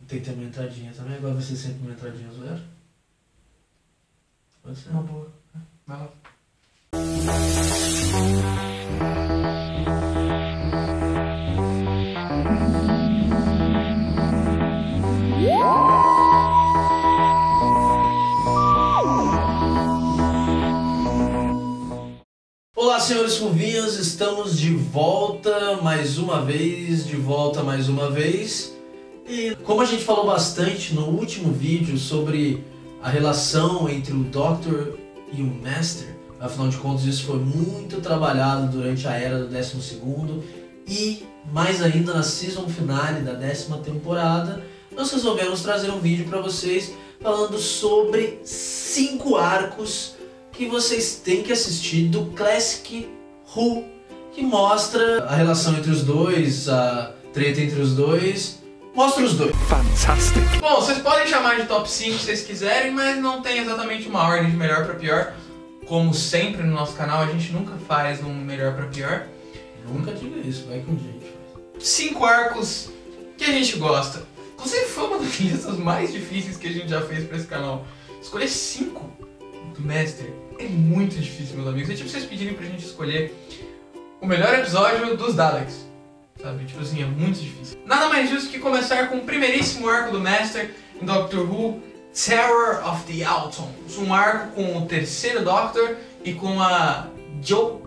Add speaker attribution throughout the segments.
Speaker 1: Tem que ter uma entradinha também, agora vai ser sempre uma entradinha zoeira. Pode ser.
Speaker 2: Uma boa. Vai lá.
Speaker 1: Olá, senhores Fulvinhos, estamos de volta mais uma vez, E como a gente falou bastante no último vídeo sobre a relação entre o Doctor e o Master, afinal de contas isso foi muito trabalhado durante a era do 12º e mais ainda na season finale da 10ª temporada, nós resolvemos trazer um vídeo para vocês falando sobre 5 arcos que vocês têm que assistir do Classic Who, que mostra a relação entre os dois, a treta entre os dois, mostra os dois.
Speaker 2: Fantástico! Bom, vocês podem chamar de top 5 se vocês quiserem, mas não tem exatamente uma ordem de melhor pra pior. Como sempre no nosso canal, a gente nunca faz um melhor pra pior.
Speaker 1: Nunca diga isso, vai que um dia a gente faz.
Speaker 2: 5 arcos que a gente gosta. Inclusive foi uma das listas mais difíceis que a gente já fez pra esse canal. Escolher 5 do Master é muito difícil, meus amigos. É tipo vocês pedirem pra gente escolher o melhor episódio dos Daleks, sabe? Tipo assim, é muito difícil. Nada mais justo que começar com o primeiríssimo arco do Master em Doctor Who, Terror of the Autons. Um arco com o terceiro Doctor e com a Jo.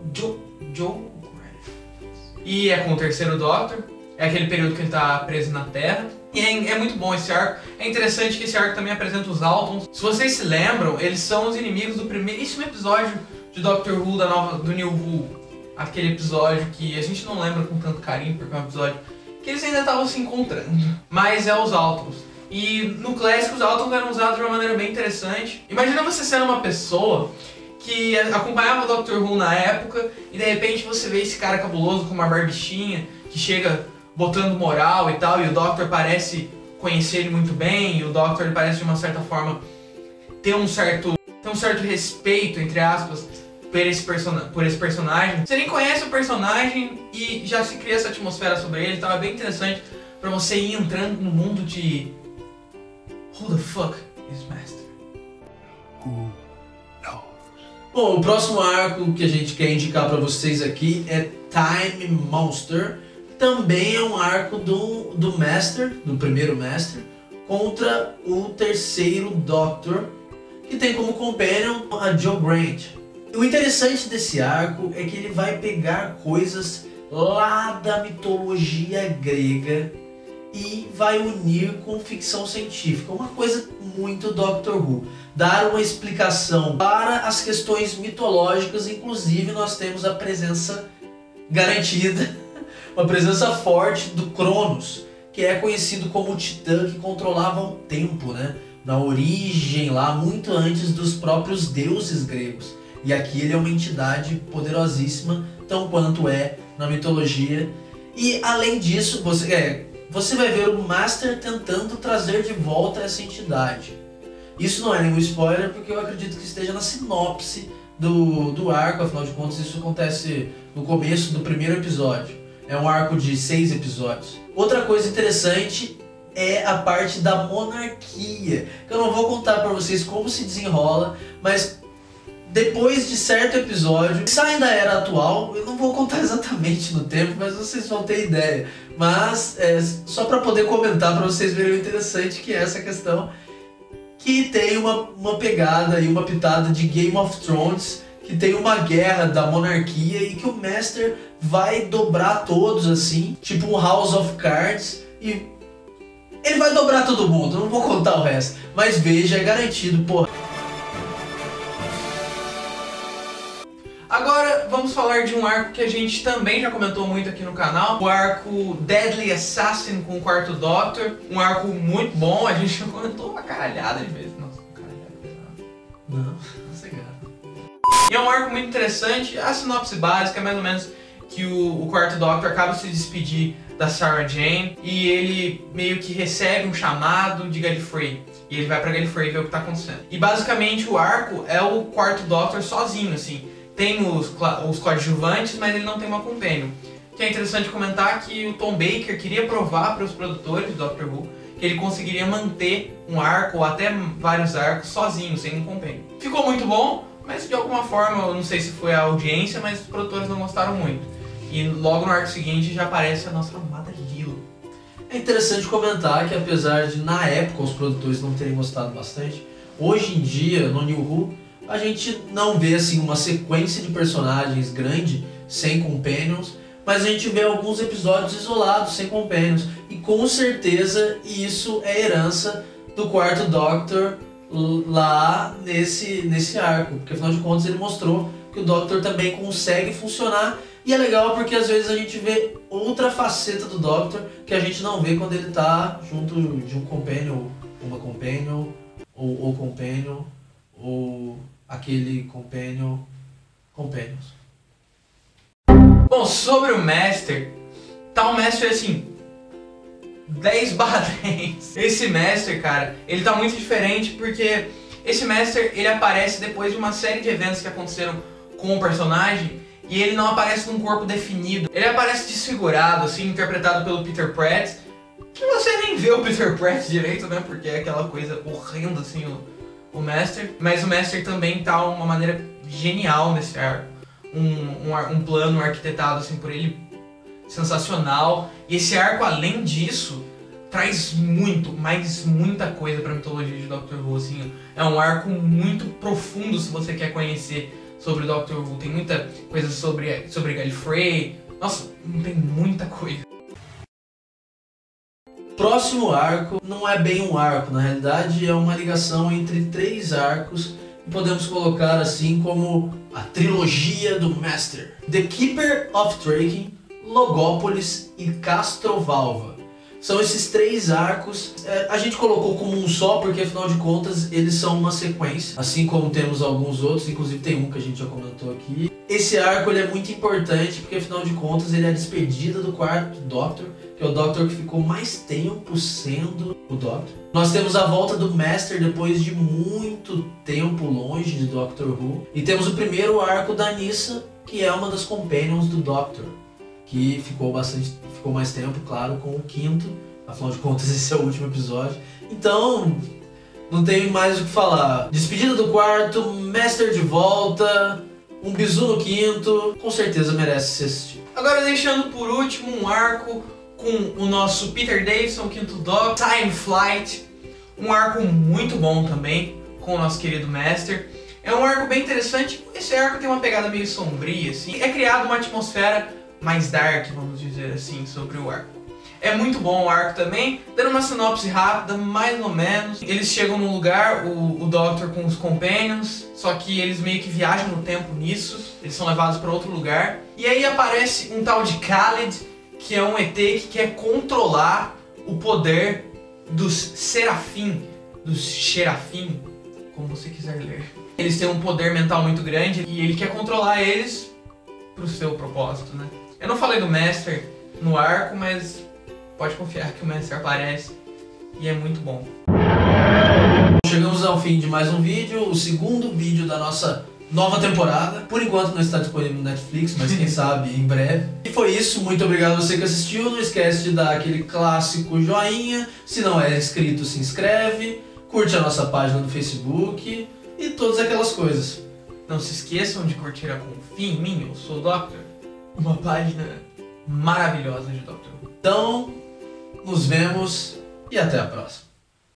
Speaker 2: E é com o terceiro Doctor. É aquele período que ele tá preso na Terra. E é muito bom esse arco. É interessante que esse arco também apresenta os Autons. Se vocês se lembram, eles são os inimigos do primeiríssimo episódio de Doctor Who do New Who. Aquele episódio que a gente não lembra com tanto carinho, porque é um episódio que eles ainda estavam se encontrando. Mas é os Autons. E no clássico os Autons eram usados de uma maneira bem interessante. Imagina você sendo uma pessoa que acompanhava o Doctor Who na época e de repente você vê esse cara cabuloso com uma barbichinha que chega botando moral e tal, e o Doctor parece conhecer ele muito bem, e o Doctor ele parece de uma certa forma ter um certo respeito, entre aspas, por esse personagem. Você nem conhece o personagem e já se cria essa atmosfera sobre ele, então é bem interessante pra você ir entrando no mundo de Who the fuck is Master?
Speaker 1: Who knows? Bom, o próximo arco que a gente quer indicar pra vocês aqui é Time Monster. Também é um arco do Master, do primeiro Master, contra o terceiro Doctor, que tem como companion a Jo Grant. E o interessante desse arco é que ele vai pegar coisas lá da mitologia grega e vai unir com ficção científica, uma coisa muito Doctor Who. Dar uma explicação para as questões mitológicas, inclusive nós temos a presença garantida, uma presença forte do Cronos, que é conhecido como o Titã que controlava o tempo, né? Na origem lá, muito antes dos próprios deuses gregos. E aqui ele é uma entidade poderosíssima, tão quanto é na mitologia. E além disso, você vai ver o Master tentando trazer de volta essa entidade. Isso não é nenhum spoiler, porque eu acredito que esteja na sinopse do arco, afinal de contas isso acontece no começo do primeiro episódio. É um arco de 6 episódios. Outra coisa interessante é a parte da monarquia, que eu não vou contar pra vocês como se desenrola, mas depois de certo episódio, saem da era atual, eu não vou contar exatamente no tempo, mas vocês vão ter ideia. Mas só pra poder comentar, pra vocês verem o interessante que é essa questão, que tem uma pegada e uma pitada de Game of Thrones, que tem uma guerra da monarquia e que o Master vai dobrar todos assim, tipo um House of Cards, e ele vai dobrar todo mundo, não vou contar o resto, mas veja, é garantido, porra.
Speaker 2: Agora vamos falar de um arco que a gente também já comentou muito aqui no canal, o arco Deadly Assassin com o quarto Doctor, um arco muito bom, a gente já comentou uma caralhada de vezes. Nossa, uma caralhada pesada.
Speaker 1: Não sei, cara.
Speaker 2: E é um arco muito interessante, a sinopse básica é mais ou menos que o quarto Doctor acaba de se despedir da Sarah Jane e ele meio que recebe um chamado de Gallifrey. E ele vai pra Gallifrey ver o que tá acontecendo. E basicamente o arco é o quarto Doctor sozinho, assim. Tem os coadjuvantes, mas ele não tem uma companion. Que é interessante comentar que o Tom Baker queria provar para os produtores do Doctor Who que ele conseguiria manter um arco ou até vários arcos sozinho, sem um compêndio. Ficou muito bom, mas de alguma forma, eu não sei se foi a audiência, mas os produtores não gostaram muito. E logo no arco seguinte já aparece a nossa amada Lilo.
Speaker 1: É interessante comentar que apesar de na época os produtores não terem gostado bastante, hoje em dia no New Who a gente não vê assim uma sequência de personagens grande sem companions, mas a gente vê alguns episódios isolados sem companions, e com certeza isso é herança do quarto Doctor lá nesse arco, porque afinal de contas ele mostrou que o Doctor também consegue funcionar, e é legal porque às vezes a gente vê outra faceta do Doctor que a gente não vê quando ele tá junto de um companion, uma companion, ou companion, ou aquele companions.
Speaker 2: Bom, sobre o Master, tá um Master assim, 10/10. Esse Master, cara, ele tá muito diferente porque esse Master, ele aparece depois de uma série de eventos que aconteceram com o personagem e ele não aparece num corpo definido. Ele aparece desfigurado, assim, interpretado pelo Peter Pratt, que você nem vê o Peter Pratt direito, né, porque é aquela coisa horrenda, assim, o Master. Mas o Master também tá uma maneira genial nesse arco. Um plano arquitetado assim por ele sensacional, e esse arco, além disso, traz muita coisa pra mitologia de Doctor Who, assim. É um arco muito profundo se você quer conhecer sobre Doctor Who. Tem muita coisa sobre Gallifrey. Nossa, tem muita coisa.
Speaker 1: Próximo arco não é bem um arco, na realidade é uma ligação entre 3 arcos. Podemos colocar assim como a trilogia do Master: The Keeper of Traken, Logópolis e Castrovalva. São esses 3 arcos. A gente colocou como um só porque afinal de contas eles são uma sequência, assim como temos alguns outros, inclusive tem um que a gente já comentou aqui. Esse arco ele é muito importante porque afinal de contas ele é a despedida do quarto Doctor, que é o Doctor que ficou mais tempo sendo o Doctor. Nós temos a volta do Master depois de muito tempo longe de Doctor Who. E temos o primeiro arco da Nyssa, que é uma das companions do Doctor, que ficou mais tempo, claro, com o 5º. Afinal de contas esse é o último episódio. Então, não tem mais o que falar. Despedida do quarto, Master de volta, um bizu no 5º, com certeza merece ser assistido.
Speaker 2: Agora, deixando por último um arco com o nosso Peter Davison, o 5º Doctor, Time Flight, um arco muito bom também, com o nosso querido Master. É um arco bem interessante, esse arco tem uma pegada meio sombria, assim. É criado uma atmosfera mais dark, vamos dizer assim, sobre o arco. É muito bom o arco também, dando uma sinopse rápida, mais ou menos. Eles chegam num lugar, o Doctor com os Companions, só que eles meio que viajam no tempo nisso, eles são levados para outro lugar. E aí aparece um tal de Khaled, que é um ET que quer controlar o poder dos Serafim, dos Xerafim, como você quiser ler. Eles têm um poder mental muito grande e ele quer controlar eles pro seu propósito, né? Eu não falei do Master no arco, mas pode confiar que o Master aparece e é muito bom.
Speaker 1: Chegamos ao fim de mais um vídeo, o 2º vídeo da nossa nova temporada. Por enquanto não está disponível no Netflix, mas quem sabe em breve. E foi isso, muito obrigado a você que assistiu. Não esquece de dar aquele clássico joinha. Se não é inscrito, se inscreve. Curte a nossa página do Facebook e todas aquelas coisas.
Speaker 2: Não se esqueçam de curtir a Confia em Mim, eu sou o Doctor. Uma página maravilhosa de Doctor Who.
Speaker 1: Então, nos vemos e até a próxima.